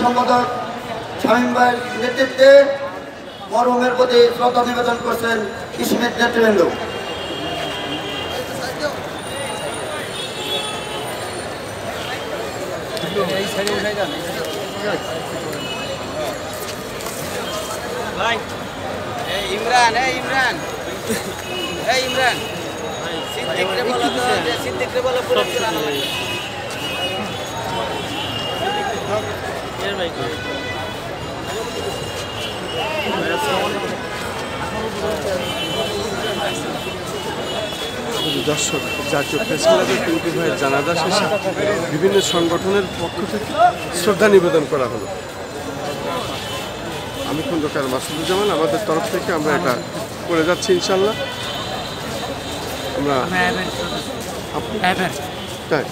সম্পাদক শামীম ভাইয়ের নেতৃত্বে মরহুমের প্রতি শ্রদ্ধা নিবেদন করছেন ইসমিত নেতৃবৃন্দ। ইমরান ইমরান ইমরান সিদ্দিকরে বলো পুরো দর্শক, জাতীয় প্রেস ক্লাবে পিন্টু ভাইয়ের জানাজা শেষে বিভিন্ন সংগঠনের পক্ষ থেকে শ্রদ্ধা নিবেদন করা হলো। আমি খন্দকার মাসুদুজ্জামান, আমাদের তরফ থেকে আমরা এটা করে যাচ্ছি ইনশাল্লাহ। আমরা তাই